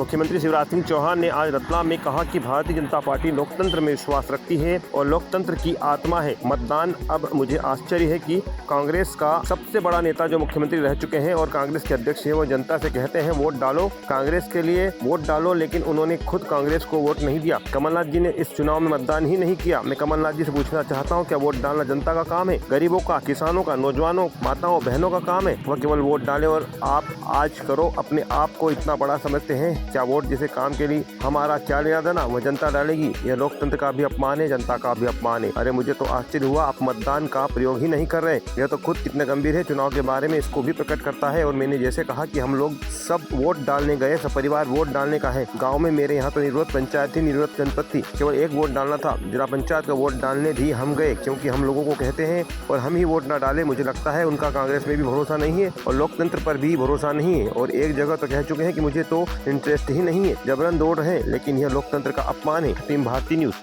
मुख्यमंत्री शिवराज सिंह चौहान ने आज रतलाम में कहा कि भारतीय जनता पार्टी लोकतंत्र में विश्वास रखती है और लोकतंत्र की आत्मा है मतदान। अब मुझे आश्चर्य है कि कांग्रेस का सबसे बड़ा नेता जो मुख्यमंत्री रह चुके हैं और कांग्रेस के अध्यक्ष हैं, वो जनता से कहते हैं वोट डालो, कांग्रेस के लिए वोट डालो, लेकिन उन्होंने खुद कांग्रेस को वोट नहीं दिया। कमलनाथ जी ने इस चुनाव में मतदान ही नहीं किया। मैं कमलनाथ जी से पूछना चाहता हूं, क्या वोट डालना जनता का काम है? गरीबों का, किसानों का, नौजवानों, माताओं, बहनों का काम है? वह केवल वोट डाले और आप आज करो। अपने आप को इतना बड़ा समझते हैं? क्या वोट जैसे काम के लिए हमारा क्या लेना देना, वह जनता डालेगी? यह लोकतंत्र का भी अपमान है, जनता का भी अपमान है। अरे मुझे तो आश्चर्य हुआ, आप मतदान का प्रयोग ही नहीं कर रहे। यह तो खुद कितना गंभीर है चुनाव के बारे में, इसको भी प्रकट करता है। और मैंने जैसे कहा कि हम लोग सब वोट डालने गए, सब परिवार वोट डालने का है। गाँव में मेरे यहाँ तो निर्विरोध पंचायत थी, निर्विरोध जनपद थी, केवल एक वोट डालना था। जिला पंचायत का वोट डालने भी हम गए, क्योंकि हम लोगों को कहते हैं और हम ही वोट ना डाले, मुझे लगता है उनका कांग्रेस में भी भरोसा नहीं है और लोकतंत्र पर भी भरोसा नहीं है। और एक जगह तो कह चुके हैं कि मुझे तो इंटरेस्ट ही नहीं है, जबरन दौड़ रहे हैं, लेकिन यह लोकतंत्र का अपमान है। Team Bharti news.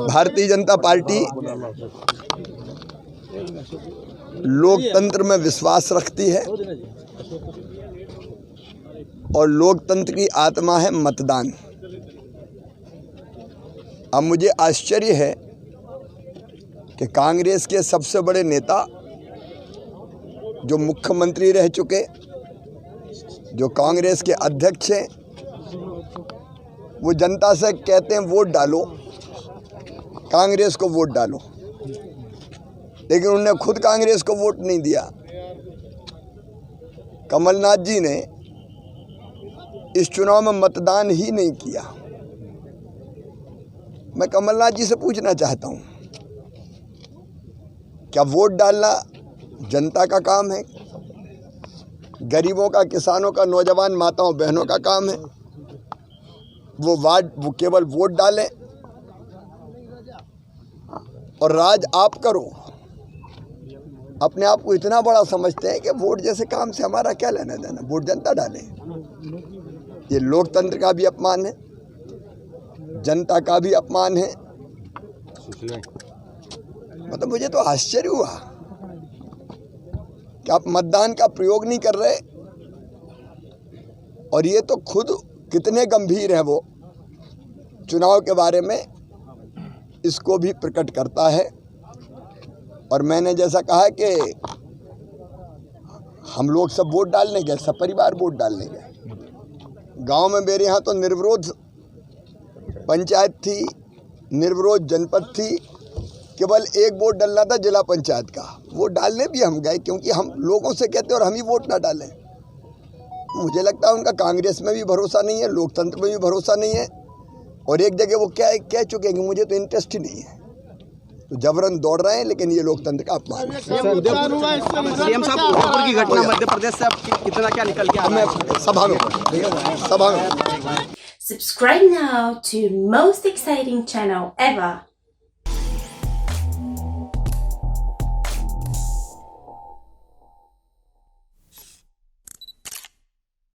Bharatiya Janata party लोकतंत्र में विश्वास रखती है और लोकतंत्र की आत्मा है मतदान। अब मुझे आश्चर्य है कि कांग्रेस के सबसे बड़े नेता जो मुख्यमंत्री रह चुके, जो कांग्रेस के अध्यक्ष हैं, वो जनता से कहते हैं वोट डालो, कांग्रेस को वोट डालो, लेकिन उन्होंने खुद कांग्रेस को वोट नहीं दिया। कमलनाथ जी ने इस चुनाव में मतदान ही नहीं किया। मैं कमलनाथ जी से पूछना चाहता हूं, क्या वोट डालना जनता का काम है? गरीबों का, किसानों का, नौजवान, माताओं, बहनों का काम है? वो केवल वोट डालें और राज आप करो। अपने आप को इतना बड़ा समझते हैं कि वोट जैसे काम से हमारा क्या लेना देना, वोट जनता डाले। ये लोकतंत्र का भी अपमान है, जनता का भी अपमान है। मतलब मुझे तो आश्चर्य हुआ कि आप मतदान का प्रयोग नहीं कर रहे। और ये तो खुद कितने गंभीर है वो चुनाव के बारे में, इसको भी प्रकट करता है। और मैंने जैसा कहा कि हम लोग सब वोट डालने गए, सब परिवार वोट डालने गए। गांव में मेरे यहाँ तो निर्विरोध पंचायत थी, निर्विरोध जनपद थी, केवल एक वोट डालना था जिला पंचायत का। वोट डालने भी हम गए, क्योंकि हम लोगों से कहते और हम ही वोट ना डालें। मुझे लगता है उनका कांग्रेस में भी भरोसा नहीं है, लोकतंत्र में भी भरोसा नहीं है। और एक जगह वो क्या कह चुके हैं कि मुझे तो इंटरेस्ट ही नहीं है, तो जबरन दौड़ रहे हैं, लेकिन ये लोकतंत्र का अपमान है। सीएम साहब, उदयपुर की घटना मध्य प्रदेश से कितना क्या निकल के आ रहा है? सभा में Subscribe now to most exciting channel ever.